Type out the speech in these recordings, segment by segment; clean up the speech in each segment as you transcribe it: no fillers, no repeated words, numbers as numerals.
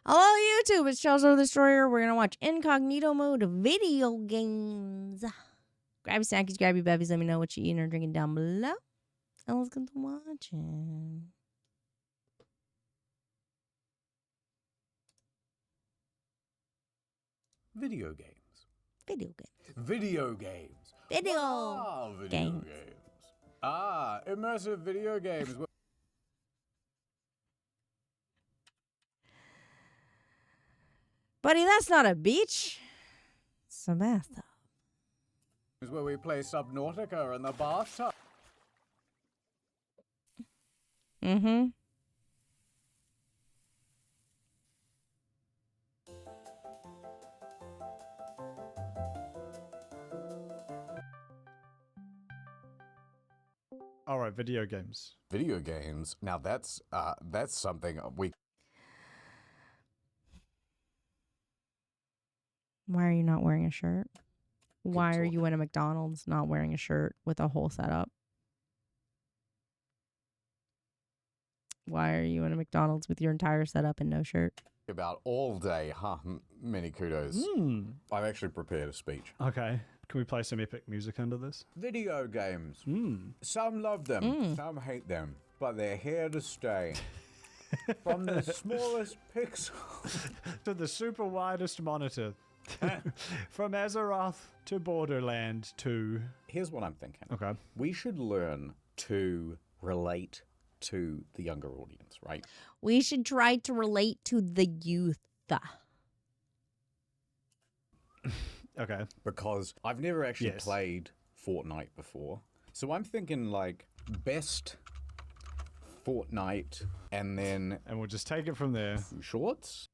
Hello, YouTube. It's Chelsea the Destroyer. We're going to watch Incognito mode video games. Grab your snackies, grab your bevies. Let me know what you're eating or drinking down below. And let's get to watching. Video games. Video games. Video games. Video Video games. games. Immersive video games. Buddy, that's not a beach. It's a bathtub. Is where we play Subnautica in the bathtub. Mm-hmm. All right, video games. Video games. Now that's something we. Why are you not wearing a shirt? Why are talk. you in a McDonald's not wearing a shirt with a whole setup? Why are you in a McDonald's with your entire setup and no shirt? About all day, huh? Many kudos. I've actually prepared a speech. Okay. Can we play some epic music under this? Video games. Some love them, some hate them, but they're here to stay. From the smallest pixel To the super widest monitor. From Azeroth to Borderland to... Here's what I'm thinking. Okay. We should learn to relate to the younger audience, right? We should try to relate to the youth. Okay. Because I've never actually Yes. played Fortnite before. So I'm thinking like best Fortnite and then And we'll just take it from there. shorts.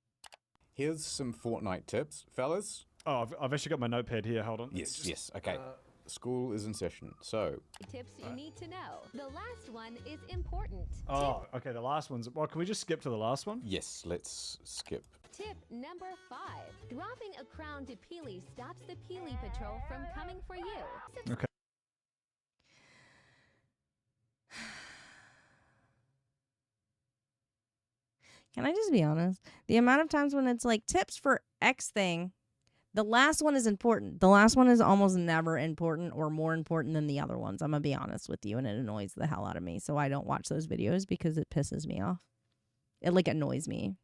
Here's some Fortnite tips, fellas. Oh, I've actually got my notepad here. Hold on. Yes, okay. School is in session, so... Tips you need to know. The last one is important. Oh, okay. The last one's... Well, can we just skip to the last one? Yes, let's skip. Tip number 5. Dropping a crown to Peely stops the Peely Patrol from coming for you. Okay. Can I just be honest? The amount of times when it's like tips for X thing, the last one is important. The last one is almost never important or more important than the other ones. I'm going to be honest with you, and it annoys the hell out of me. So I don't watch those videos because it pisses me off. It like annoys me.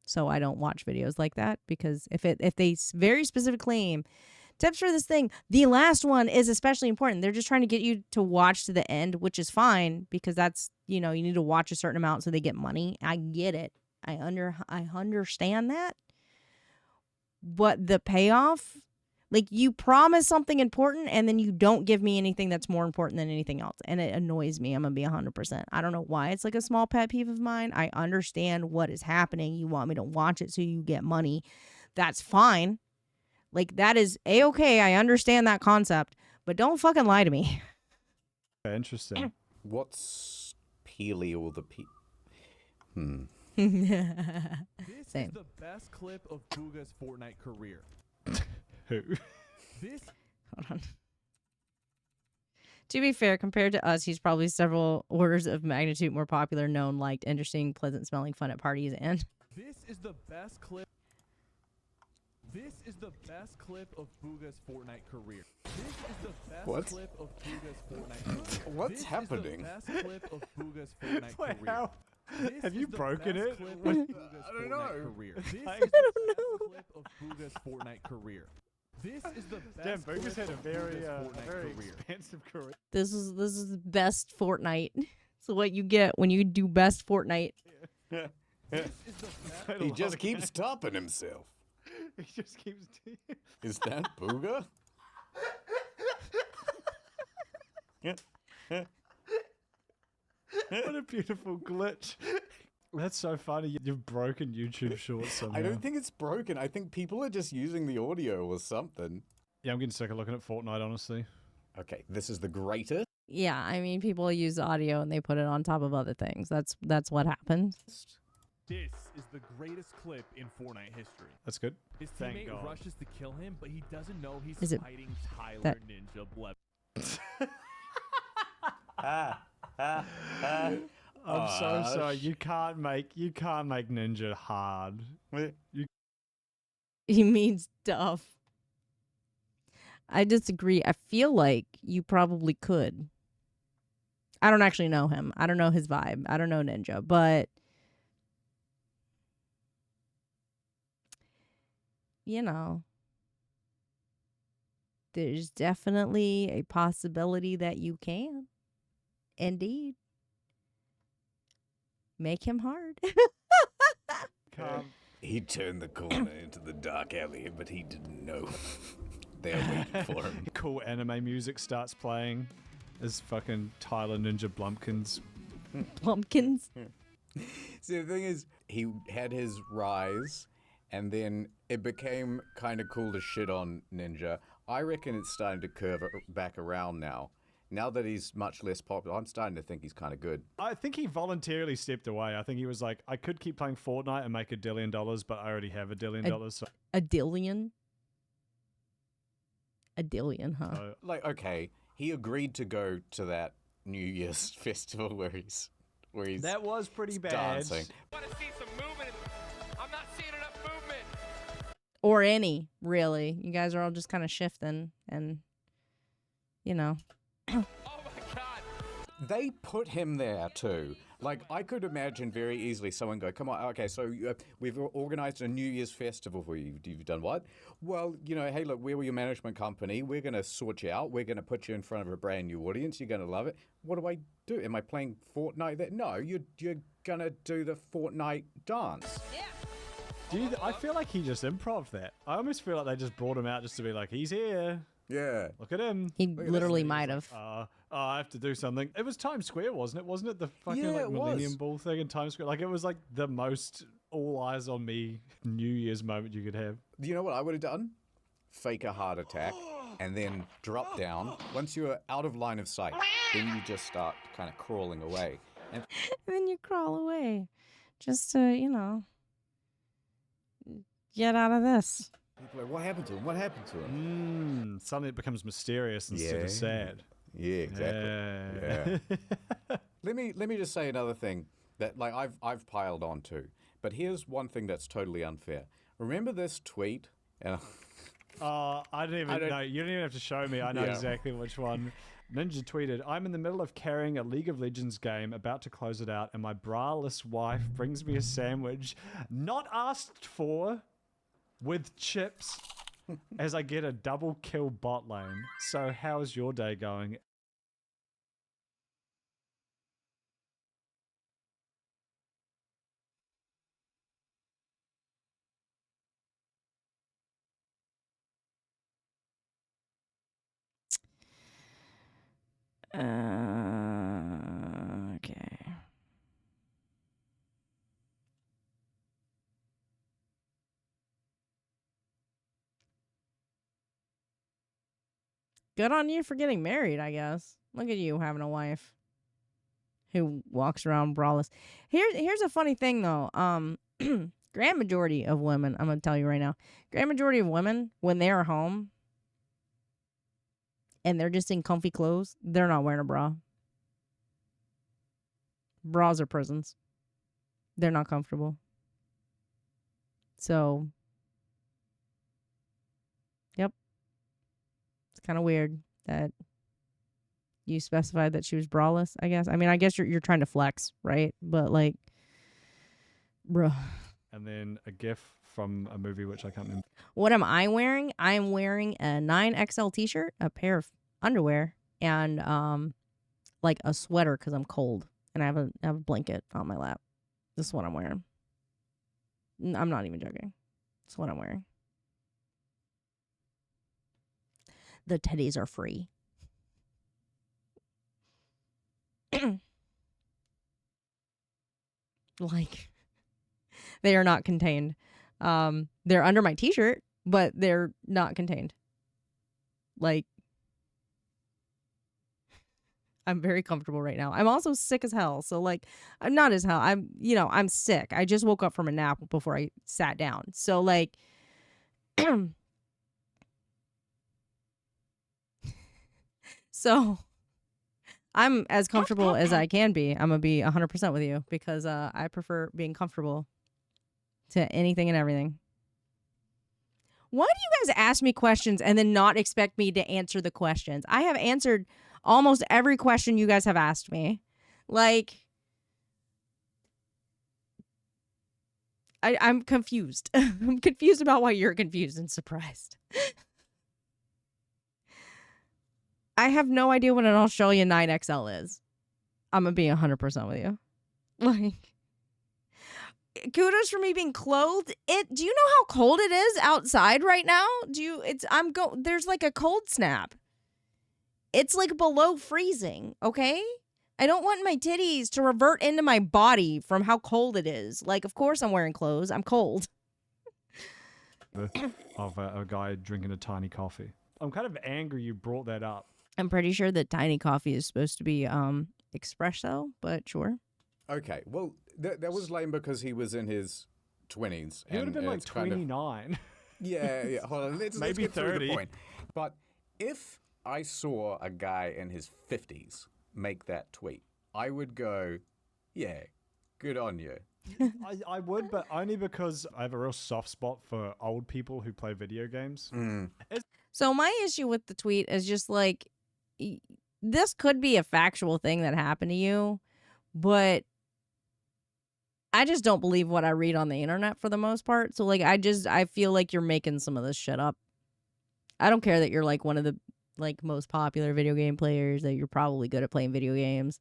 So I don't watch videos like that because if they very specific claim tips for this thing, the last one is especially important. They're just trying to get you to watch to the end, which is fine because that's, you know, you need to watch a certain amount so they get money. I get it. I understand that. But the payoff, like you promise something important and then you don't give me anything that's more important than anything else. And it annoys me. I'm going to be 100%. I don't know why it's like a small pet peeve of mine. I understand what is happening. You want me to watch it so you get money. That's fine. Like that is A-okay. I understand that concept. But don't fucking lie to me. Interesting. What's Peely or the This Same. is the best clip of Booga's Fortnite career. Who? This Hold on. To be fair, compared to us, he's probably several orders of magnitude more popular, known, liked, interesting, pleasant smelling, fun at parties, and this is the best clip. This is the best clip of Booga's Fortnite career. This is the best What? clip of Booga's Fortnite career. What's This happening? Is the best clip of Booga's Fortnite Wait, career. how? This Have is you the broken best it? clip of What- Booga's I don't Fortnite know. career. This I is the don't best know. clip of Booga's Fortnite career. This is the best Damn, Bogus clip had a of very, Booga's Fortnite very career. expansive career. this is the best Fortnite. So what you get when you do best Fortnite. This is the best. He just keeps topping himself. He just keeps. Is that Booga? What a beautiful glitch. That's so funny. You've broken YouTube Shorts somehow. I don't think it's broken. I think people are just using the audio or something. Yeah, I'm getting sick of looking at Fortnite, honestly. Okay, this is the greatest. Yeah, I mean, people use audio and they put it on top of other things. That's what happens. This is the greatest clip in Fortnite history. That's good. His Thank teammate God. rushes to kill him, but he doesn't know he's Is it fighting Tyler that- Ninja Bleb. I'm so sorry. You can't make ninja hard. He means tough. I disagree. I feel like you probably could. I don't actually know him. I don't know his vibe. I don't know Ninja, but you know, there's definitely a possibility that you can. Indeed. Make him hard. He turned the corner into the dark alley, but he didn't know. They're waiting for him. Cool anime music starts playing as fucking Tyler Ninja Blumpkins. Pumpkins. See, the thing is, he had his rise, and then it became kind of cool to shit on Ninja. I reckon it's starting to curve back around now. Now that he's much less popular, I'm starting to think he's kind of good. I think he voluntarily stepped away. I think he was like, I could keep playing Fortnite and make $1 billion, but I already have $1 billion. So. A dillion? A dillion, huh? Like, okay, he agreed to go to that New Year's festival where he's that was pretty bad. Dancing. I want to see some movement. I'm not seeing enough movement. Or any, really. You guys are all just kind of shifting and, you know. Oh my God. They put him there too. Like, I could imagine very easily someone go, come on, okay, so we've organized a New Year's festival for you. You've done what? Well, you know, hey, look, we're your management company. We're going to sort you out. We're going to put you in front of a brand new audience. You're going to love it. What do I do? Am I playing Fortnite? No, you're going to do the Fortnite dance. Yeah. I feel like he just improv that. I almost feel like they just brought him out just to be like, he's here. Yeah. Look at him. He literally might have. I have to do something. It was Times Square, wasn't it? Wasn't it the fucking Yeah, Millennium was. Ball thing in Times Square? Like, it was like the most all eyes on me New Year's moment you could have. You know what I would have done? Fake a heart attack and then drop down. Once you're out of line of sight, then you just start kind of crawling away. And And then you crawl away. Just to, you know, get out of this. people are like, what happened to him? What happened to him? Suddenly it becomes mysterious instead of sad. Yeah, exactly. Yeah. Let me just say another thing that like I've piled on to. But here's one thing that's totally unfair. Remember this tweet? I didn't even know. You don't even have to show me. I know exactly which one. Ninja tweeted, I'm in the middle of carrying a League of Legends game, about to close it out, and my braless wife brings me a sandwich, not asked for, with chips, as I get a double kill bot lane. So how's your day going? Okay. Good on you for getting married, I guess. Look at you having a wife who walks around braless. Here's a funny thing though. Grand majority of women, I'm gonna tell you right now, grand majority of women, when they are home and they're just in comfy clothes, they're not wearing a bra. Bras are prisons. They're not comfortable. So, yep. It's kind of weird that you specified that she was braless, I guess. I mean, I guess you're trying to flex, right? But like, bruh. And then a gif from a movie which I can't remember. What am I wearing? I'm wearing a 9XL t-shirt, a pair of underwear, and like a sweater because I'm cold. And I have a blanket on my lap. This is what I'm wearing. I'm not even joking. It's what I'm wearing. The teddies are free. Like, they are not contained. They're under my t-shirt, but they're not contained. Like, I'm very comfortable right now. I'm also sick as hell. So like, I'm not as hell. I'm sick. I just woke up from a nap before I sat down. So like, so I'm as comfortable as I can be. I'm gonna be 100% with you because I prefer being comfortable to anything and everything. Why do you guys ask me questions and then not expect me to answer the questions? I have answered almost every question you guys have asked me. Like, I'm confused. I'm confused about why you're confused and surprised. I have no idea what an Australian 9XL is. I'm going to be 100% with you. Like, kudos for me being clothed. Do you know how cold it is outside right now? There's like a cold snap. It's like below freezing, okay? I don't want my titties to revert into my body from how cold it is. Like, of course I'm wearing clothes. I'm cold. Of a guy drinking a tiny coffee. I'm kind of angry you brought that up. I'm pretty sure that tiny coffee is supposed to be espresso, but sure. Okay, well, that was lame because he was in his 20s. He would have been like 29. Yeah. Hold on, let's Maybe get through 30. the point. But if I saw a guy in his 50s make that tweet, I would go, yeah, good on you. I would, but only because I have a real soft spot for old people who play video games. So my issue with the tweet is just like, this could be a factual thing that happened to you, but I just don't believe what I read on the internet for the most part. So like, I feel like you're making some of this shit up. I don't care that you're like one of the like most popular video game players, that you're probably good at playing video games.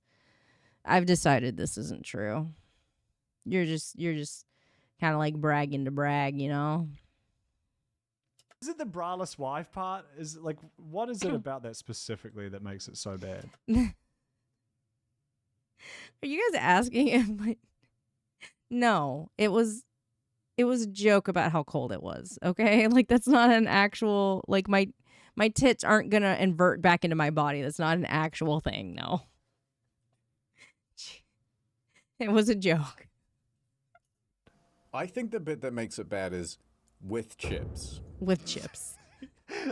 I've decided this isn't true. You're just kind of like bragging to brag, you know? Is it the braless wife part? Is like, what is it about that specifically that makes it so bad? Are you guys asking him? Like, no, it was a joke about how cold it was. Okay, like that's not an actual like my tits aren't gonna invert back into my body. That's not an actual thing. No, it was a joke. I think the bit that makes it bad is with chips. With chips.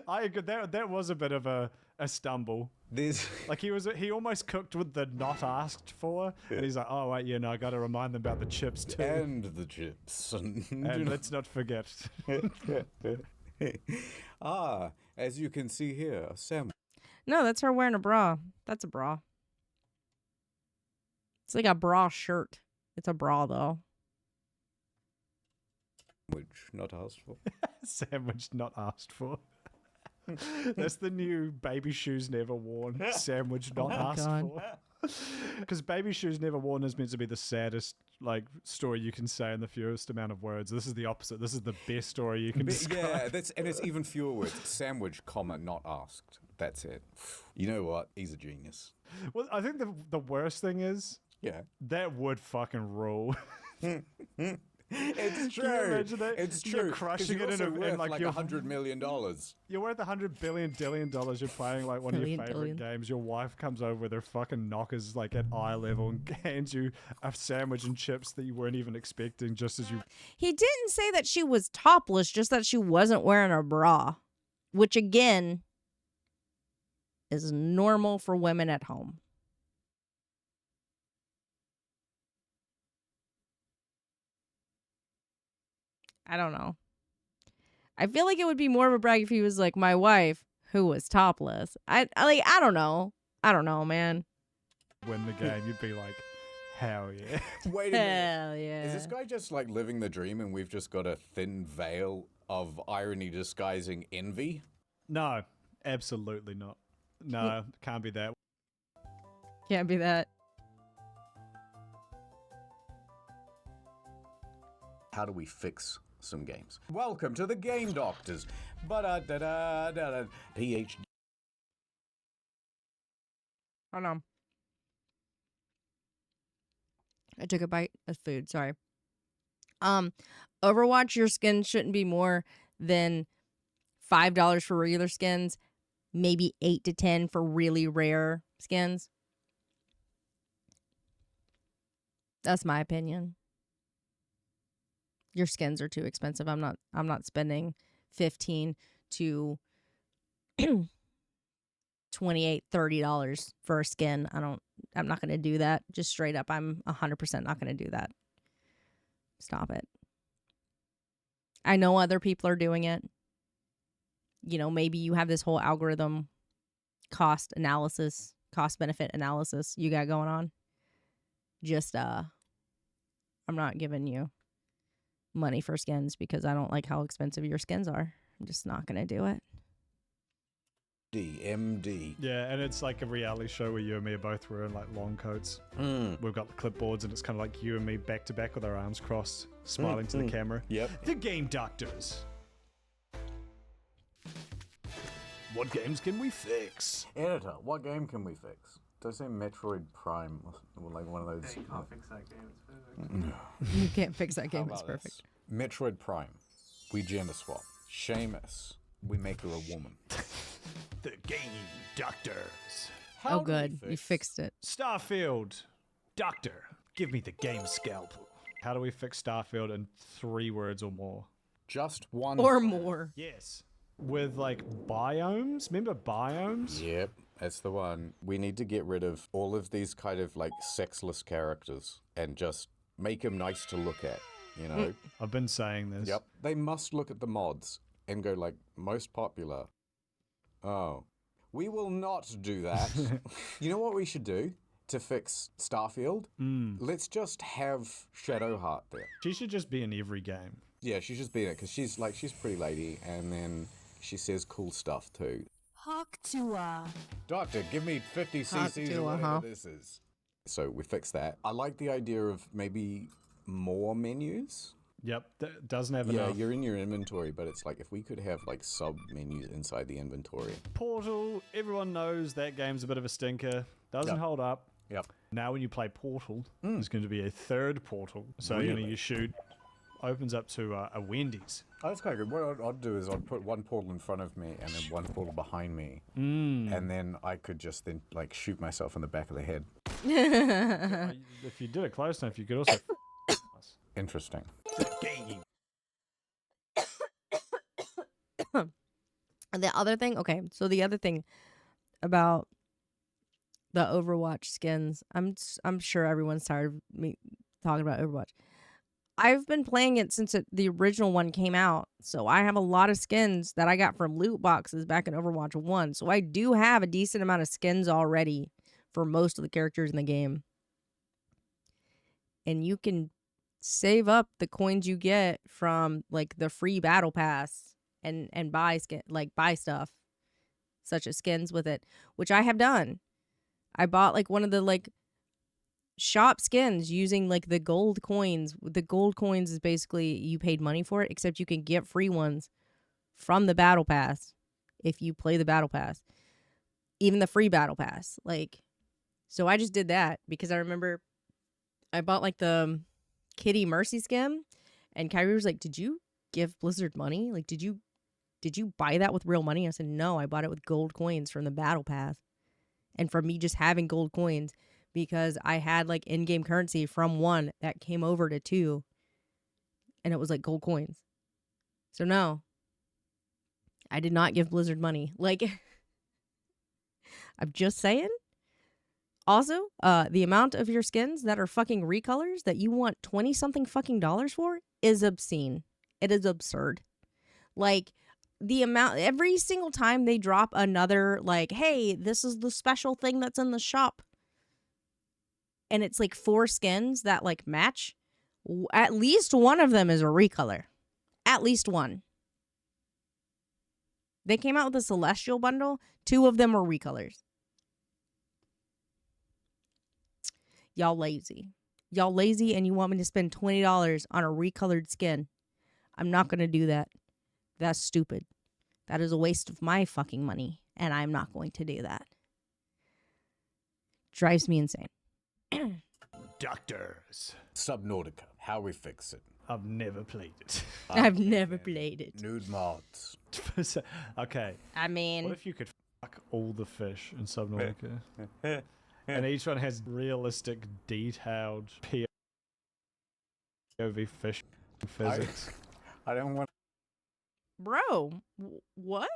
I agree. That was a bit of a stumble. There's Like he almost cooked with the not asked for, and he's like, oh wait, yeah, no, I got to remind them about the chips too, and the chips. and let's not forget. As you can see here, a sandwich No, that's her wearing a bra. That's a bra. It's like a bra shirt. It's a bra though. not asked for. Sandwich not asked for. That's the new baby shoes never worn. Sandwich not asked God. for. Because baby shoes never worn is meant to be the saddest like story you can say in the fewest amount of words. This is the opposite. This is the best story you can describe. Yeah, it's even fewer words. Sandwich, not asked. That's it. You know what? He's a genius. Well, I think the worst thing is Yeah. that would fucking rule. It's Can you true. imagine that? It's You're true. 'Cause crushing you're it in also worth like like your $100 million. You're worth $100 billion. You're playing like one of your favorite games. Your wife comes over with her fucking knockers like at eye level and hands you a sandwich and chips that you weren't even expecting. Just as you, He didn't say that she was topless, just that she wasn't wearing a bra, which again is normal for women at home. I don't know. I feel like it would be more of a brag if he was like my wife who was topless. I don't know. I don't know, man. win the game, you'd be like, hell yeah. Wait a minute. Hell yeah. Is this guy just like living the dream and we've just got a thin veil of irony disguising envy? No, absolutely not. No, can't be that. Can't be that. How do we fix some games? Welcome to the Game Doctors. Ba-da-da-da-da-da. PhD. Hold on. I took a bite of food. Sorry. Overwatch, your skin shouldn't be more than $5 for regular skins, maybe 8 to 10 for really rare skins. That's my opinion. Your skins are too expensive. I'm not spending 15 to $28-$30 for a skin. I'm not going to do that. Just straight up, I'm 100% not going to do that. Stop it. I know other people are doing it. You know, maybe you have this whole algorithm cost benefit analysis you got going on. Just I'm not giving you money for skins because I don't like how expensive your skins are. I'm just not going to do it. DMD. Yeah, and it's like a reality show where you and me are both wearing like long coats. We've got the clipboards, and it's kind of like you and me back to back with our arms crossed, smiling to the camera. Yep. The Game Doctors. What games can we fix? Editor, what game can we fix? Does it say Metroid Prime or like one of those? You can't fix that game. It's perfect. You can't fix that game. How It's about perfect. this? Metroid Prime. We gender swap. Seamus. We make her a woman. The Game Doctors. How Oh, do we good. You fixed it. Starfield. Doctor, give me the game scalpel. How do we fix Starfield in 3 words or more? Just one. Or more. Yes. With like biomes? Remember biomes? Yep, that's the one. We need to get rid of all of these kind of like sexless characters and just make them nice to look at, you know? I've been saying this. Yep. They must look at the mods and go like, most popular. Oh. We will not do that. You know what we should do to fix Starfield? Let's just have Shadowheart there. She should just be in every game. Yeah, she's just being it because she's a pretty lady and then she says cool stuff too. Talk to Doctor, give me 50 cc's or whatever this is. So we fixed that. I like the idea of maybe more menus. Yep, doesn't have Yeah, enough. you're in your inventory, but it's like if we could have like sub menus inside the inventory. Portal, everyone knows that game's a bit of a stinker. Doesn't Yep. hold up. Yep. Now when you play Portal, there's going to be a 3rd portal. So Really? you shoot, opens up to a Wendy's. Oh, that's quite good. What I'd do is I'd put one portal in front of me and then one portal behind me. And then I could just then like shoot myself in the back of the head. If you did it close enough, you could also... Interesting. The other thing, so the other thing about the Overwatch skins, I'm sure everyone's tired of me talking about Overwatch. I've been playing it since the original one came out, so I have a lot of skins that I got from loot boxes back in Overwatch 1. So I do have a decent amount of skins already for most of the characters in the game. And you can save up the coins you get from like the free battle pass and buy stuff such as skins with it, which I have done. I bought like one of the like shop skins using like the gold coins. The gold coins is basically you paid money for it, except you can get free ones from the battle pass if you play the battle pass, even the free battle pass. Like, so I just did that because I remember I bought like the Kitty Mercy skin, and Kyrie was like, "Did you give Blizzard money? Like, did you buy that with real money?" I said, "No, I bought it with gold coins from the battle pass, and from me just having gold coins because I had like in-game currency from 1 that came over to 2, and it was like gold coins. So no, I did not give Blizzard money. Like, I'm just saying." Also, the amount of your skins that are fucking recolors that you want 20-something fucking dollars for is obscene. It is absurd. Like, the amount, every single time they drop another, like, hey, this is the special thing that's in the shop. And it's like 4 skins that, like, match. At least one of them is a recolor. At least one. They came out with a Celestial bundle. 2 of them were recolors. Y'all lazy. Y'all lazy and you want me to spend $20 on a recolored skin. I'm not going to do that. That's stupid. That is a waste of my fucking money. And I'm not going to do that. Drives me insane. Doctors. Subnautica. How we fix it. I've never played it. I've never played it. Nude mods. Okay. I mean, What if you could fuck all the fish in Subnautica? And each one has realistic, detailed POV fish physics. I don't want. bro, what?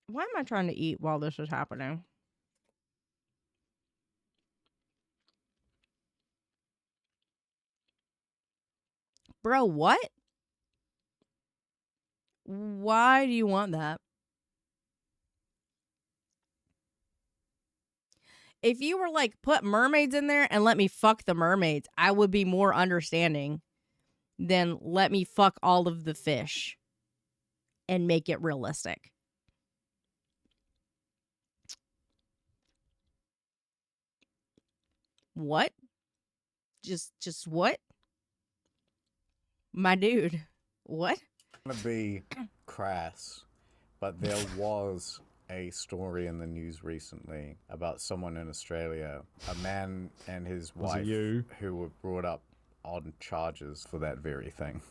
Why am I trying to eat while this is happening? Bro, what? Why do you want that? If you were like, put mermaids in there and let me fuck the mermaids, I would be more understanding than let me fuck all of the fish and make it realistic. What? Just what? My dude. What? I'm gonna be crass, but there was a story in the news recently about someone in Australia, a man and his Was it wife, you? who were brought up on charges for that very thing.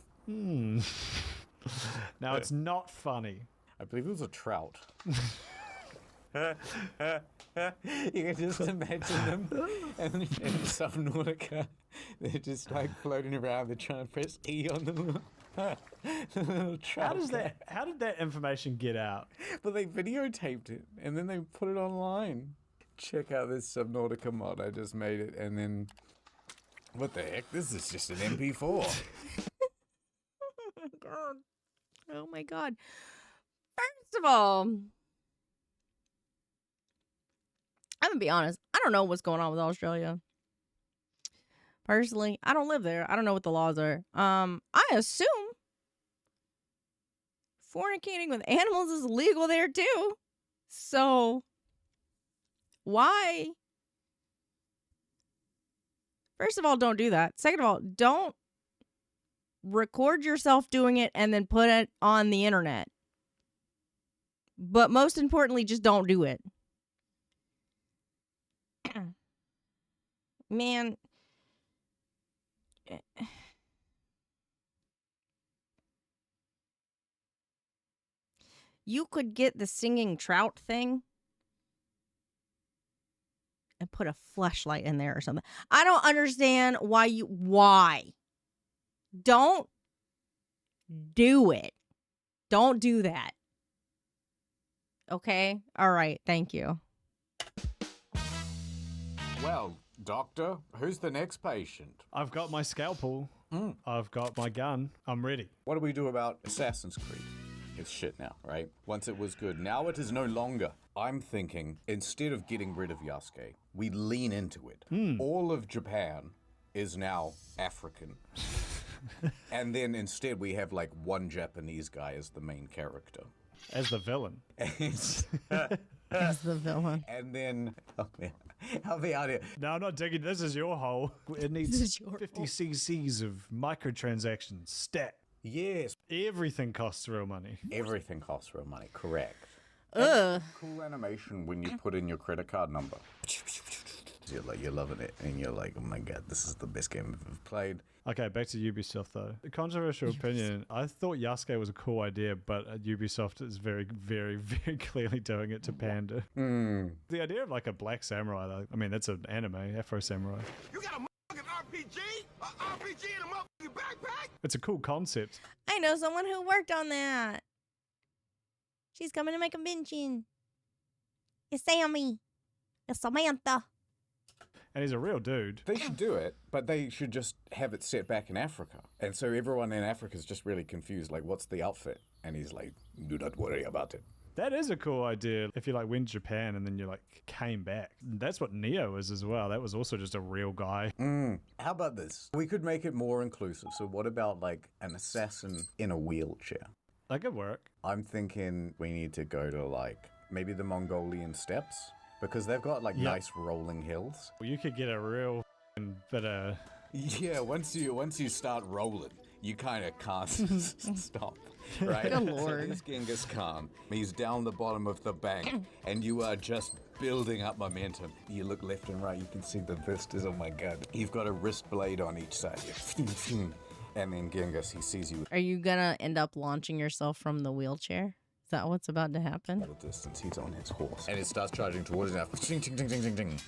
Now, it's not funny. I believe it was a trout. You can just imagine them in Subnautica. They're just like floating around. They're trying to press E on the little trout. How did that information get out? But they videotaped it and then they put it online. Check out this Subnautica mod. I just made it, and then what the heck? This is just an MP4. Oh my god. Oh my god. First of all, I'm gonna be honest. I don't know what's going on with Australia. Personally, I don't live there. I don't know what the laws are. I assume fornicating with animals is legal there too. So why? First of all, don't do that. Second of all, don't record yourself doing it and then put it on the internet. But most importantly, just don't do it. Man. You could get the singing trout thing and put a fleshlight in there or something. I don't understand why. Don't do it. Don't do that. Okay? All right. Thank you. Well, doctor, who's the next patient? I've got my scalpel. I've got my gun. I'm ready. What do we do about Assassin's Creed? It's shit now, right? Once it was good. Now it is no longer. I'm thinking, instead of getting rid of Yasuke, we lean into it. All of Japan is now African. And then instead we have like one Japanese guy as the main character. As the villain. As the villain. And then, oh man, help me out here. No, I'm not digging. This is your hole. It needs is your 50 cc's of microtransactions. Stat. Yes, Everything costs real money. everything costs real money, correct. Ugh. Cool animation when you put in your credit card number. You're loving it, and you're like, oh my god, this is the best game I've ever played. Okay, back to Ubisoft though. A controversial opinion. I thought Yasuke was a cool idea, but Ubisoft is very, very, very clearly doing it to pander. The idea of like a black samurai, though, I mean, that's an anime, Afro Samurai. You got a motherfucking RPG? A RPG in a motherfucking backpack? It's a cool concept. I know someone who worked on that. She's coming to my convention. It's Sammy. It's Samantha. And he's a real dude. They should do it, but they should just have it set back in Africa. And so everyone in Africa is just really confused, like, what's the outfit? And he's like, do not worry about it. That is a cool idea. If you like went to Japan and then you like came back. That's what Neo is as well. That was also just a real guy. How about this? We could make it more inclusive. So what about like an assassin in a wheelchair? That could work. I'm thinking we need to go to like maybe the Mongolian steppes, because they've got like nice rolling hills. Well, you could get a real bit of... Yeah, once you start rolling, you kind of can't stop, right? Good lord. So there's Genghis Khan. He's down the bottom of the bank, and you are just building up momentum. You look left and right, you can see the vistas. Oh my god. You've got a wrist blade on each side. And then Genghis, he sees you Are you gonna end up launching yourself from the wheelchair? Is that what's about to happen? at a distance. He's on his horse. And it starts charging towards him. Ting, ting, ting, ting, ting, ting.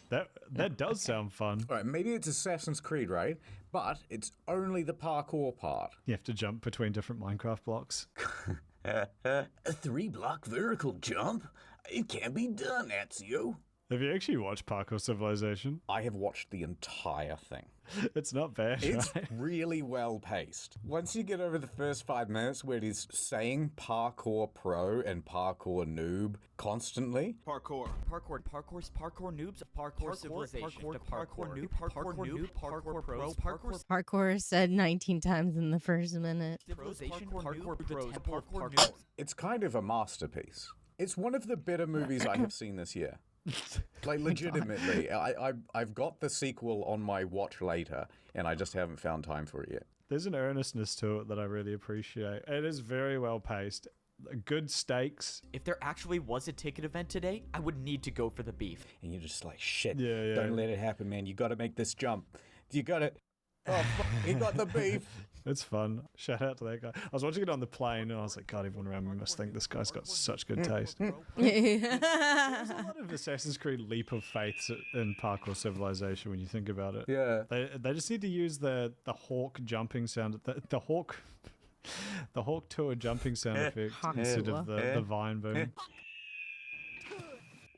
That does sound fun. All right, maybe it's Assassin's Creed, right? But it's only the parkour part. You have to jump between different Minecraft blocks. A 3-block vertical jump? It can't be done, Ezio. Have you actually watched Parkour Civilization? I have watched the entire thing. It's not bad, It's right? really well paced. Once you get over the first 5 minutes where it is saying parkour pro and parkour noob constantly, Parkour noobs, parkour civilization, parkour noob, parkour pros, Parkour said 19 times in the first minute. civilization, parkour pros, parkour noobs. it's kind of a masterpiece. It's one of the better movies I have seen this year. Like, legitimately, I've got the sequel on my watch later, and I just haven't found time for it yet. There's an earnestness to it that I really appreciate. It is very well paced. Good stakes. If there actually was a ticket event today, I would need to go for the beef. And you're just like, shit, Yeah. don't let it happen, man. You got to make this jump. You got to... Oh, fuck, he got the beef. It's fun. Shout out to that guy. I was watching it on the plane and I was like, God, everyone around me must think this guy's got such good taste. There's a lot of Assassin's Creed leap of faith in Parkour Civilization when you think about it. Yeah. They just need to use the hawk jumping sound, the hawk tour jumping sound effect instead of the vine boom.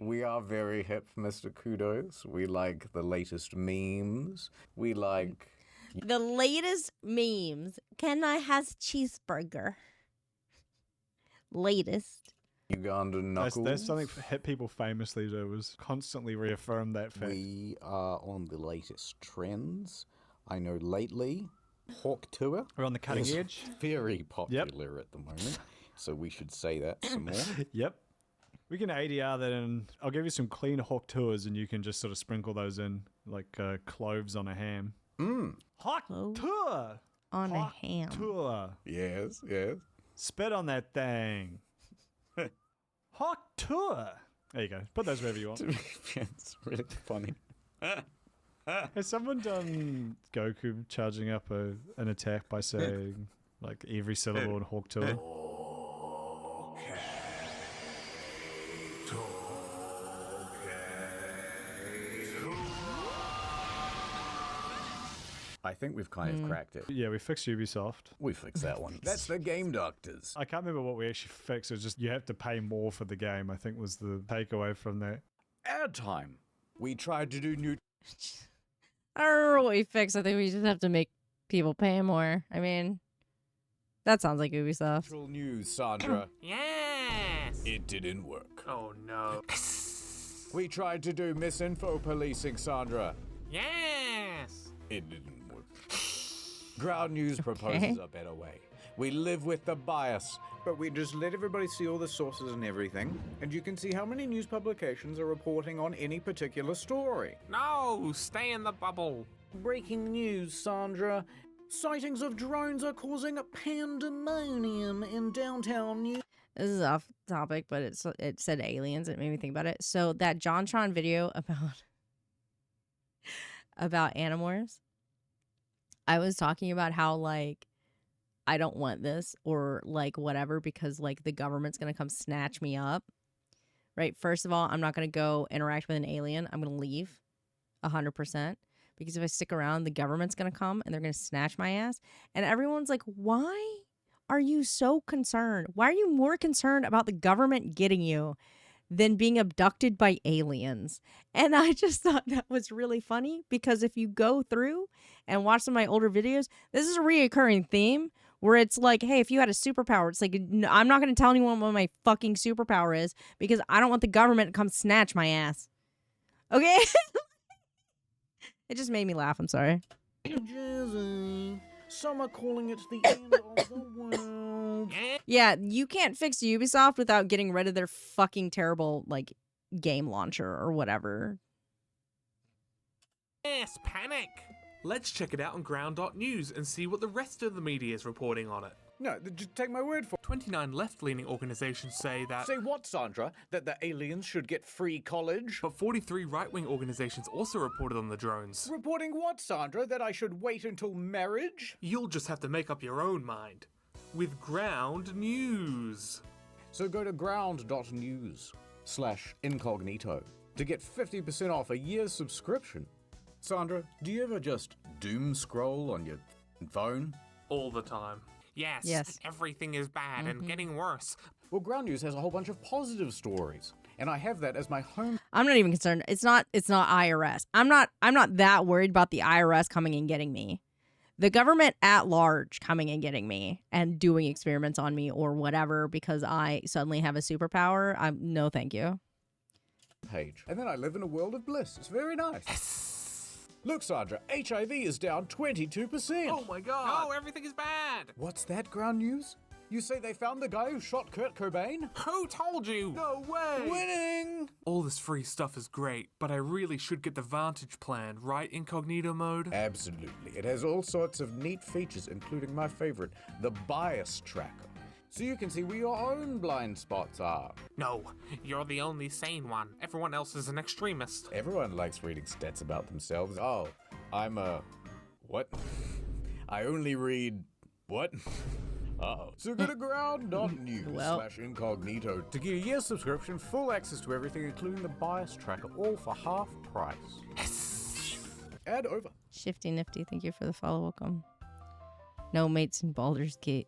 We are very hip, Mr. Kudos. We like the latest memes. We like... The latest memes. Can I has cheeseburger? Latest. Ugandan knuckles. That's something hip people famously do, is constantly reaffirm that fact. We are on the latest trends. I know lately, Hawk Tour We're on the cutting is edge. very popular at the moment. So we should say that some more. Yep. We can ADR that in. I'll give you some clean hawk tours and you can just sort of sprinkle those in like cloves on a ham. Hawk Clove tour! on Hawk a ham. tour. Yes, yes. Spit on that thing. Hawk tour! There you go. Put those wherever you want. It's really funny. Has someone done Goku charging up an attack by saying like every syllable in hawk tour? I think we've kind of cracked it. Yeah, we fixed Ubisoft. We fixed that one. That's the Game Doctors. I can't remember what we actually fixed. It was just you have to pay more for the game, I think was the takeaway from that. Ad time. We tried to do new I don't remember what we fixed. I think we just have to make people pay more. I mean, that sounds like Ubisoft. news, Sandra. Yes! It didn't work. Oh no. We tried to do misinfo policing, Sandra. Yes! It didn't work. Ground News proposes a better way. We live with the bias, but we just let everybody see all the sources and everything, and you can see how many news publications are reporting on any particular story. No! Stay in the bubble! Breaking news, Sandra. Sightings of drones are causing a pandemonium in downtown New... This is off topic, but it said aliens. It made me think about it. So that JonTron video about Animorphs, I was talking about how like I don't want this or like whatever because like the government's gonna come snatch me up. Right? First of all, I'm not gonna go interact with an alien. I'm gonna leave 100%. Because if I stick around, the government's going to come and they're going to snatch my ass. And everyone's like, why are you so concerned? Why are you more concerned about the government getting you than being abducted by aliens? And I just thought that was really funny because if you go through and watch some of my older videos, this is a reoccurring theme where it's like, hey, if you had a superpower, it's like, I'm not going to tell anyone what my fucking superpower is because I don't want the government to come snatch my ass. Okay? It just made me laugh. I'm sorry. Jersey. Some are calling it the end of the world. Yeah, you can't fix Ubisoft without getting rid of their fucking terrible, like, game launcher or whatever. Yes, panic! Let's check it out on ground.news and see what the rest of the media is reporting on it. No, just take my word for it. 29 left-leaning organizations say that... Say what, Sandra? That the aliens should get free college? But 43 right-wing organizations also reported on the drones. Reporting what, Sandra? That I should wait until marriage? You'll just have to make up your own mind. With Ground News. So go to ground.news/incognito to get 50% off a year's subscription. Sandra, do you ever just doom scroll on your phone? All the time. Yes. Everything is bad and getting worse. Well, Ground News has a whole bunch of positive stories, and I have that as my home. I'm not even concerned. It's not IRS. I'm not that worried about the IRS coming and getting me. The government at large coming and getting me and doing experiments on me or whatever because I suddenly have a superpower. No, thank you. Page. And then I live in a world of bliss. It's very nice. Look, Sandra, HIV is down 22%. Oh my god. No, everything is bad. What's that, Ground News? You say they found the guy who shot Kurt Cobain? Who told you? No way. Winning! All this free stuff is great, but I really should get the Vantage plan, right? Incognito mode? Absolutely. It has all sorts of neat features, including my favorite, the bias tracker. So you can see where your own blind spots are. No, you're the only sane one. Everyone else is an extremist. Everyone likes reading stats about themselves. Oh, I'm a... what? I only read... what? Uh-oh. So go to ground.news/incognito to get a year's subscription, full access to everything, including the bias tracker, all for half price. Yes! Ad over. Shifty Nifty, thank you for the follow. Welcome. No mates in Baldur's Gate.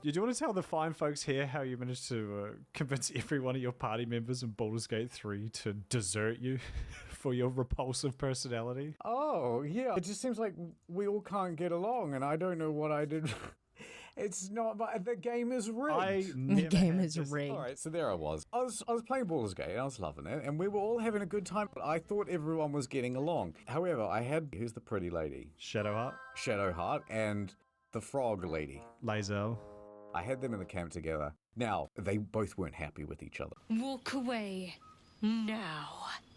Do you want to tell the fine folks here how you managed to convince every one of your party members in Baldur's Gate 3 to desert you for your repulsive personality? Oh, yeah. It just seems like we all can't get along, and I don't know what I did. It's not, but the game is rigged. The game is rigged. All right, so there I was. I was playing Baldur's Gate, and I was loving it, and we were all having a good time, but I thought everyone was getting along. However, I had, who's the pretty lady? Shadowheart, and the frog lady. Lae'zel. I had them in the camp together. Now, they both weren't happy with each other. Walk away now.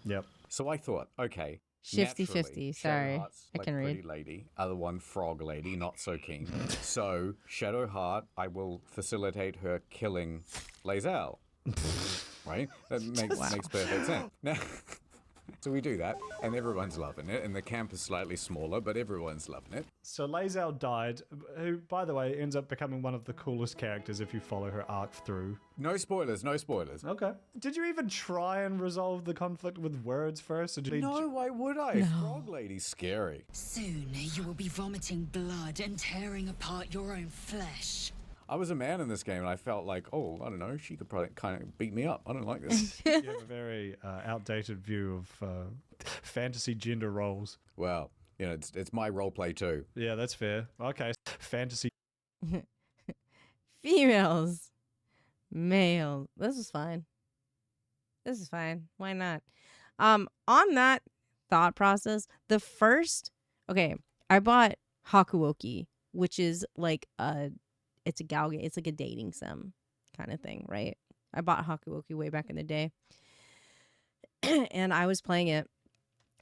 Yep. So I thought, okay. Shifty 50, sorry. I can read. Pretty lady, other one frog lady, not so keen. So Shadowheart, I will facilitate her killing Lae'zel. Right? That makes perfect sense. Now, so we do that, and everyone's loving it, and the camp is slightly smaller, but everyone's loving it. So Lae'zel died, who, by the way, ends up becoming one of the coolest characters if you follow her arc through. No spoilers, no spoilers. Okay. Did you even try and resolve the conflict with words first? Or did No, why would I? No. Frog lady's scary. Soon you will be vomiting blood and tearing apart your own flesh. I was a man in this game, and I felt like, oh, I don't know, she could probably kind of beat me up. I don't like this. You have a very outdated view of fantasy gender roles. Well, you know, it's my role play too. Yeah, that's fair. Okay, fantasy. Females. Males. This is fine. Why not? On that thought process, I bought Hakuoki, which is like it's a Galgame. It's like a dating sim kind of thing, right? I bought Hakuoki way back in the day. And I was playing it.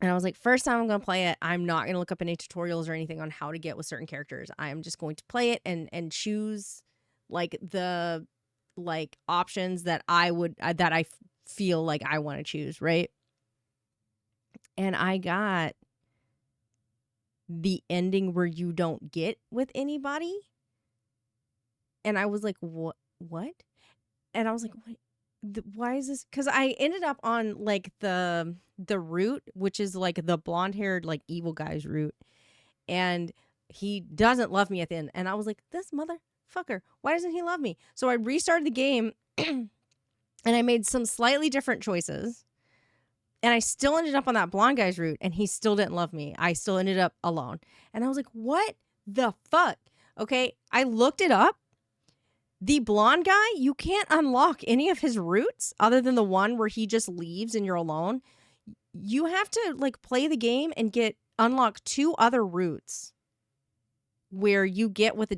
And I was like, first time I'm going to play it, I'm not going to look up any tutorials or anything on how to get with certain characters. I'm just going to play it and choose like the options that I feel like I want to choose, right? And I got the ending where you don't get with anybody. And I was like, what? And I was like, what? Why is this? Because I ended up on like the route, which is like the blonde-haired like evil guy's route. And he doesn't love me at the end. And I was like, this motherfucker, why doesn't he love me? So I restarted the game and I made some slightly different choices. And I still ended up on that blonde guy's route and he still didn't love me. I still ended up alone. And I was like, what the fuck? Okay, I looked it up. The blonde guy, you can't unlock any of his routes other than the one where he just leaves and you're alone. You have to like play the game and unlock 2 other routes where you get with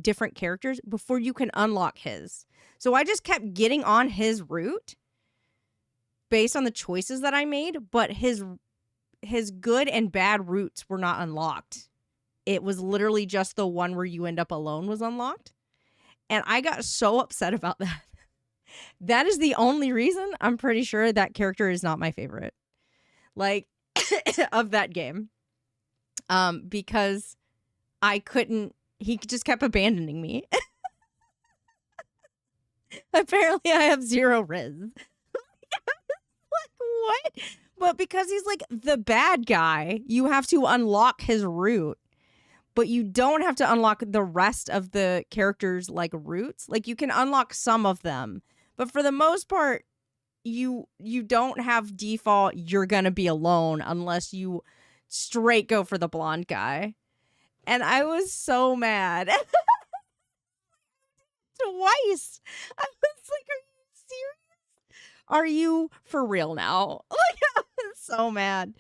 different characters before you can unlock his. So I just kept getting on his route based on the choices that I made, but his good and bad routes were not unlocked. It was literally just the one where you end up alone was unlocked. And I got so upset about that. That is the only reason I'm pretty sure that character is not my favorite. Like, of that game. Because he just kept abandoning me. Apparently I have 0 riz. Like, what? But because he's like the bad guy, you have to unlock his route. but you don't have to unlock the rest of the characters' like roots. Like you can unlock some of them, but for the most part, you don't have default. You're gonna be alone unless you straight go for the blonde guy. And I was so mad. Twice. I was like, are you serious? Are you for real now? Like, I was so mad.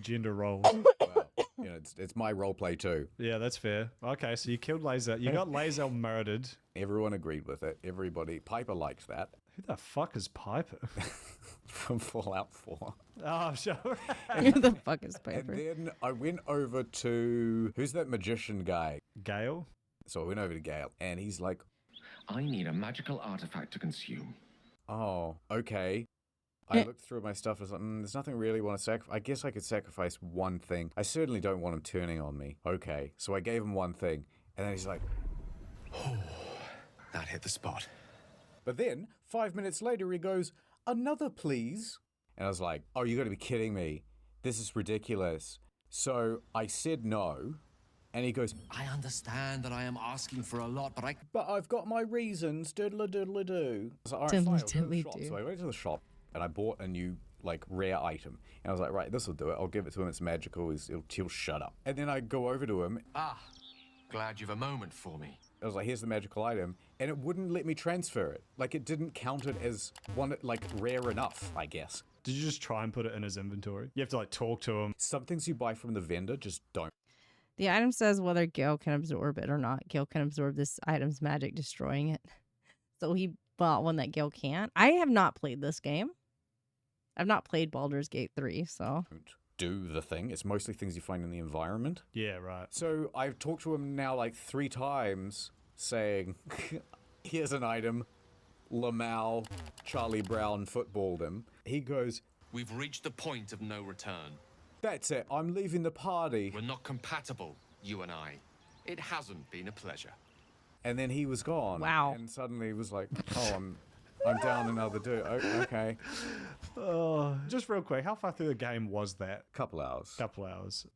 Gender roles. Well, you know, it's my role play too. Yeah, that's fair. Okay, so you killed Laser. You got Laser murdered. Everyone agreed with it. Everybody. Piper liked that. Who the fuck is Piper? From Fallout 4. Oh, sure. Who the fuck is And Piper? then I went over to, who's that magician guy? Gale? So I went over to Gale, and he's like, I need a magical artifact to consume. oh, okay. I looked through my stuff and was like, there's nothing really want to sacrifice. I guess I could sacrifice one thing. I certainly don't want him turning on me. Okay, so I gave him one thing, and then he's like, Oh, that hit the spot. but then 5 minutes later he goes, another please. And I was like, oh, you got to be kidding me. This is ridiculous. So I said no, and he goes, I understand that I am asking for a lot, but I've got my reasons, diddle-a-diddle-a-doo. I was like, all right, fine, I'll go to the shop. Diddle-a-diddle-a-doo. So I went to the shop, and I bought a new, like, rare item. And I was like, right, this will do it. I'll give it to him. It's magical. He'll shut up. And then I go over to him. glad you've a moment for me. I was like, here's the magical item. And it wouldn't let me transfer it. Like, it didn't count it as one, like, rare enough, I guess. Did you just try and put it in his inventory? You have to, like, talk to him. Some things you buy from the vendor just don't. The item says whether Gale can absorb it or not. Gale can absorb this item's magic, destroying it. So he bought one that Gale can't. I have not played this game. I've not played Baldur's Gate 3, so. Do the thing. It's mostly things you find in the environment. Yeah, right. So I've talked to him now like 3 times saying, here's an item. Lamau, Charlie Brown footballed him. He goes, We've reached the point of no return. that's it. I'm leaving the party. We're not compatible, you and I. It hasn't been a pleasure. And then he was gone. Wow. And suddenly he was like, oh, I'm down another dude. Okay. Just real quick, how far through the game was that? Couple hours. Couple hours.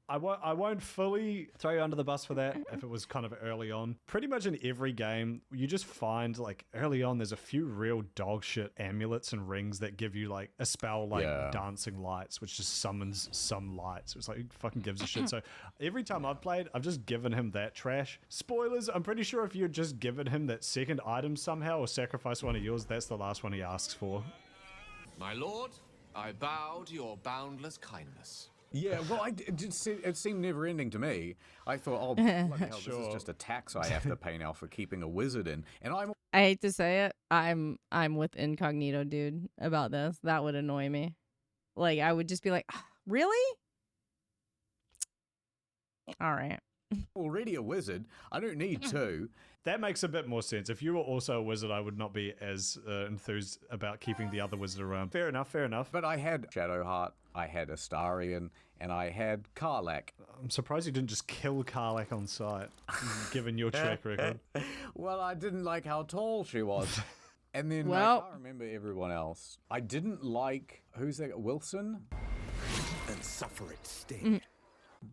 I won't fully throw you under the bus for that if it was kind of early on. Pretty much in every game, you just find, like, early on, there's a few real dog shit amulets and rings that give you, like, a spell like Dancing Lights, which just summons some lights. It's like, who fucking gives a shit? So every time I've played, I've just given him that trash. Spoilers, I'm pretty sure if you'd just given him that second item somehow or sacrifice one of yours, that's the last one he asks for. My lord, I bow to your boundless kindness. Yeah, well, it seemed never-ending to me. I thought, oh, bloody hell, this is just a tax I have to pay now for keeping a wizard in. And I hate to say it, I'm with Incognito, dude, about this. That would annoy me. Like, I would just be like, really? All right. already a wizard. I don't need 2. That makes a bit more sense. If you were also a wizard, I would not be as enthused about keeping the other wizard around. Fair enough, fair enough. But I had Shadowheart, I had Astarion, and I had Karlach. I'm surprised you didn't just kill Karlach on sight, given your track record. Well, I didn't like how tall she was. And then I can't remember everyone else. I didn't like, who's that, Wilson? And suffer it sting.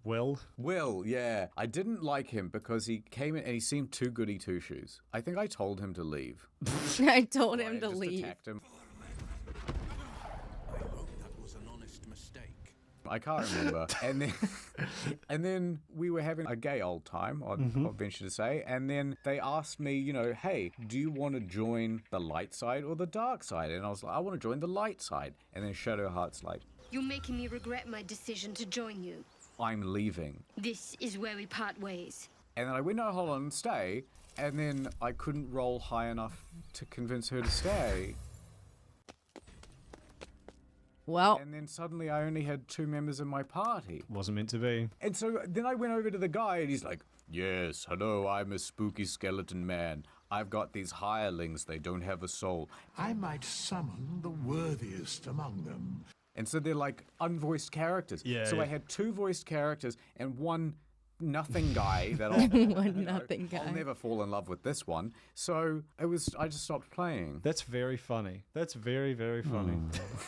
Will, yeah. I didn't like him because he came in and he seemed too goody two-shoes. I think I told him to leave. I told him to just leave. Attacked him. I hope that was an honest mistake. I can't remember. and then we were having a gay old time, I'll venture to say. And then they asked me, you know, hey, do you want to join the light side or the dark side? And I was like, I want to join the light side. And then Shadowheart's like, you're making me regret my decision to join you. I'm leaving. This is where we part ways. And then I went, no, hold on, stay. And then I couldn't roll high enough to convince her to stay. Well. And then suddenly I only had 2 members in my party. Wasn't meant to be. And so then I went over to the guy and he's like, yes, hello, I'm a spooky skeleton man. I've got these hirelings, they don't have a soul. I might summon the worthiest among them. And so they're like unvoiced characters. Yeah. So I had 2 voiced characters and one nothing guy that I'll never fall in love with this one. So I just stopped playing. That's very funny. That's very, very funny.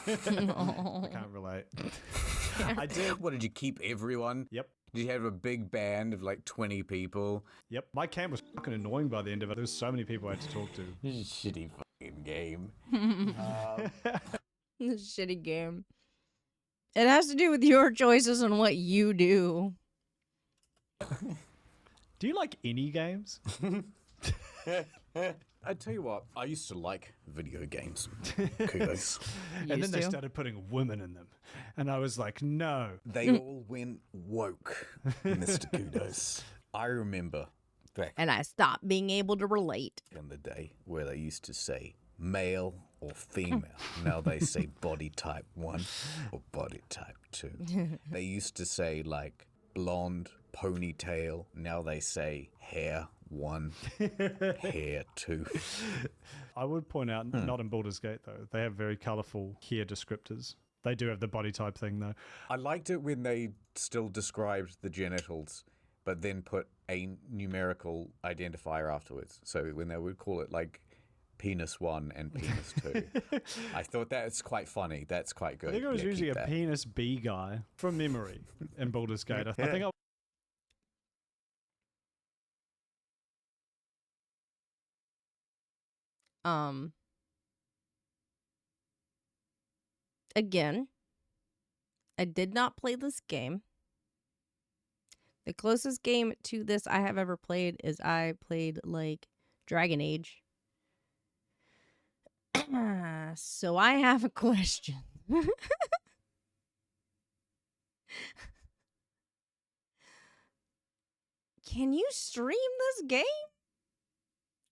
I can't relate. I did. What, did you keep everyone? Yep. Did you have a big band of like 20 people? Yep. My camp was fucking annoying by the end of it. There was so many people I had to talk to. Shitty fucking game. Shitty game. It has to do with your choices and what you do. Do you like any games? I tell you what, I used to like video games. Kudos. And then they started putting women in them. And I was like, no. They all went woke, Mr. Kudos. I remember back And I stopped being able to relate. in the day where they used to say male or female. Now they say body type 1 or body type 2. They used to say like blonde, ponytail. Now they say hair 1, hair 2. I would point out, not in Baldur's Gate though, they have very colourful hair descriptors. They do have the body type thing though. I liked it when they still described the genitals, but then put a numerical identifier afterwards. So when they would call it like penis 1 and penis 2. I thought that's quite funny. That's quite good. I think it was Yeah, usually keep a that. penis B guy from memory in Baldur's Gate. I think I Again, I did not play this game. The closest game to this I have ever played is I played like Dragon Age. So I have a question. Can you stream this game?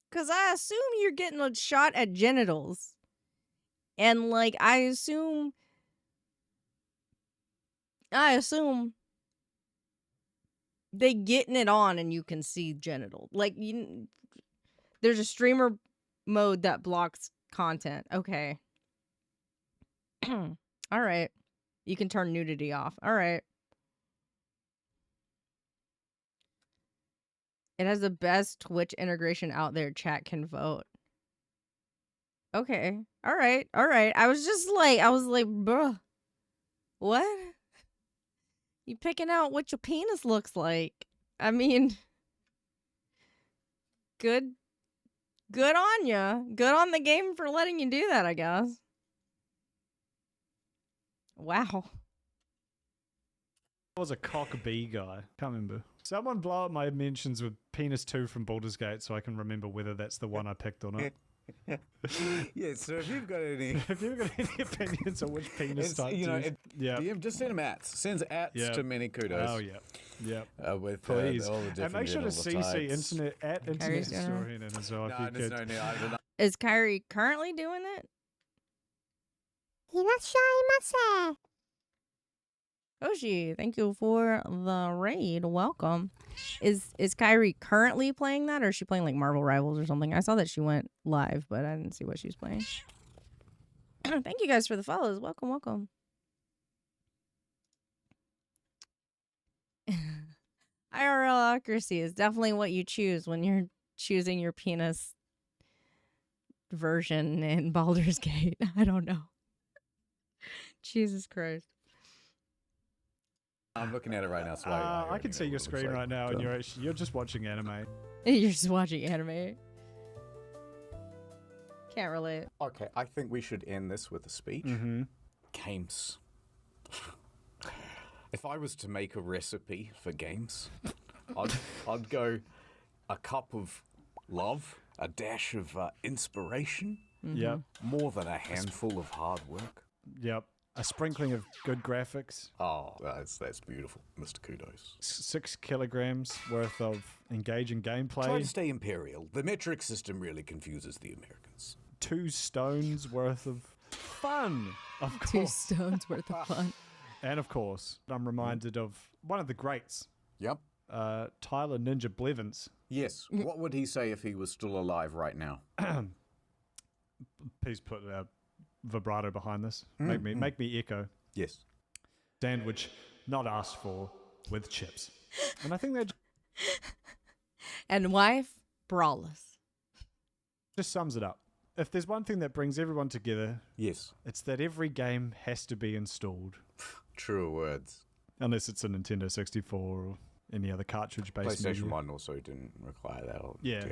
Because I assume you're getting a shot at genitals. And like I assume they getting it on and you can see genital. Like there's a streamer mode that blocks content. Okay. All right. You can turn nudity off. All right. It has the best Twitch integration out there. Chat can vote. Okay. All right. All right. I was like, bruh. What? You picking out what your penis looks like. I mean, good on ya. Good on the game for letting you do that, I guess. Wow. was a cock B guy. Can't remember. Someone blow up my mentions with penis 2 from Baldur's Gate so I can remember whether that's the one I picked or not. Yeah, so if you've got any opinions on which penis type DM, just send them ats. Sends ats to many kudos. Oh yeah, yeah. With please, all the different and make sure to genital CC types. internet at internet historian as well. No, if you there's could. no need. I don't know. Is Kyrie currently doing it? Oshi, thank you for the raid. Welcome. Is Kyrie currently playing that, or is she playing like Marvel Rivals or something? I saw that she went live, but I didn't see what she was playing. Thank you guys for the follows. Welcome, welcome. IRL accuracy is definitely what you choose when you're choosing your penis version in Baldur's Gate. I don't know. Jesus Christ. I'm looking at it right now. So I can see your screen right now, and you're just watching anime. You're just watching anime. Can't relate. Okay, I think we should end this with a speech. Games. If I was to make a recipe for games, I'd go a cup of love, a dash of inspiration, Yep. more than a handful of hard work. Yep. A sprinkling of good graphics. Oh, that's beautiful, Mr. Kudos. 6 kilograms worth of engaging gameplay. Try to stay imperial. The metric system really confuses the Americans. 2 stones worth of fun, of 2 course. stones worth of fun. And of course, I'm reminded of one of the greats. Yep. Tyler Ninja Blevins. Yes. What would he say if he was still alive right now? Please put vibrato behind this. Make me echo. Yes. Sandwich not asked for with chips. And I think that And wife, braless. just sums it up. If there's one thing that brings everyone together, Yes. it's that every game has to be installed. True words. Unless it's a Nintendo 64 or any other cartridge-based PlayStation media. 1 also didn't require that. Yeah.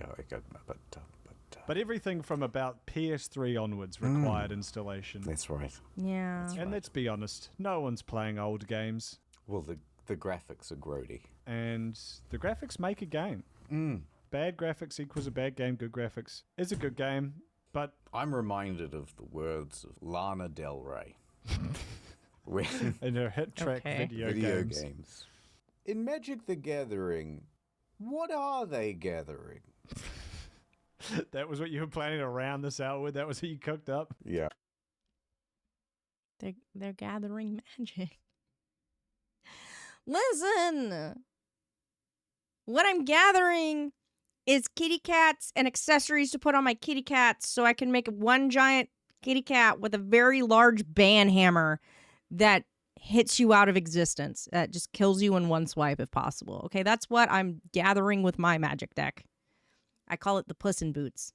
But everything from about PS3 onwards required installation. That's right. Yeah. And let's be honest, no one's playing old games. Well, the graphics are grody. And the graphics make a game. Bad graphics equals a bad game. Good graphics is a good game. But I'm reminded of the words of Lana Del Rey. In her hit track video games. In Magic the Gathering, what are they gathering? That was what you were planning to round this out with? That was what you cooked up? Yeah. They're gathering magic. Listen! What I'm gathering is kitty cats and accessories to put on my kitty cats so I can make one giant kitty cat with a very large ban hammer that hits you out of existence. That just kills you in one swipe if possible. Okay, that's what I'm gathering with my magic deck. I call it the Puss in Boots.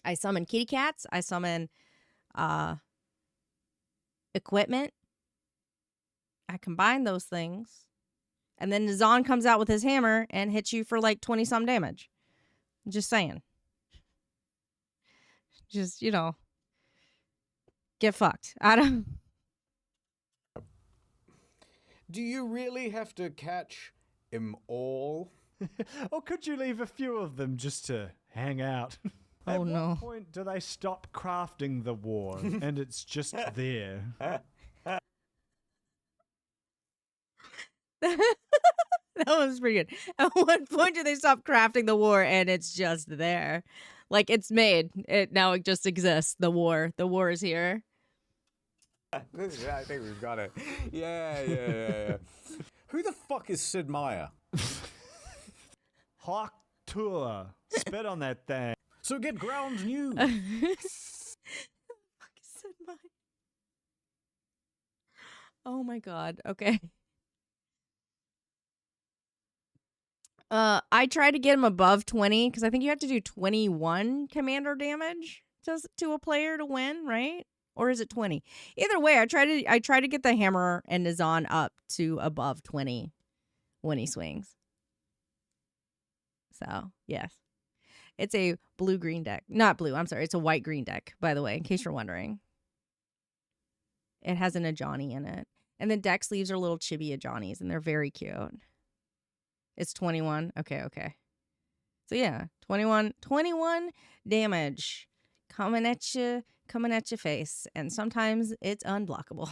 I summon kitty cats. I summon equipment. I combine those things. And then Nazan comes out with his hammer and hits you for like 20-some damage. Just saying. Just, get fucked. I don't... Do you really have to catch 'em all? Or could you leave a few of them just to hang out? At what point do they stop crafting the war and it's just there? That was pretty good. At what point do they stop crafting the war and it's just there? Like, it's made. Now it just exists. The war. The war is here. I think we've got it. Yeah. Who the fuck is Sid Meier? Hawk Tour. Spit on that thing. So get ground new. Fuck is Sid Meier? Oh my god. Okay. I tried to get him above 20 because I think you have to do 21 commander damage to a player to win, right? Or is it 20? Either way, I try to get the hammer and Nazan up to above 20 when he swings. So, yes. It's a blue-green deck. Not blue, I'm sorry. It's a white-green deck, by the way, in case you're wondering. It has an Ajani in it. And the deck sleeves are little chibi Ajanis, and they're very cute. It's 21. Okay. So, yeah, 21 damage coming at your face. And sometimes it's unblockable.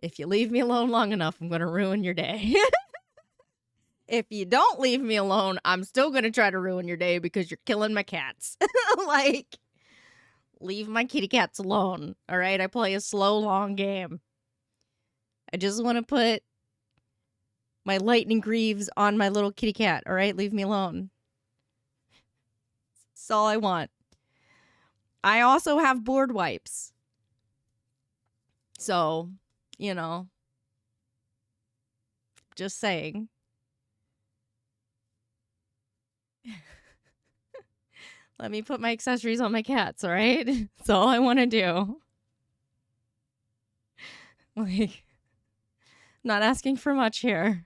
If you leave me alone long enough, I'm going to ruin your day. If you don't leave me alone, I'm still going to try to ruin your day because you're killing my cats. Like, leave my kitty cats alone. All right? I play a slow, long game. I just want to put my lightning greaves on my little kitty cat. All right? Leave me alone. That's all I want. I also have board wipes. So, just saying. Let me put my accessories on my cats, all right? That's all I want to do. Like, not asking for much here.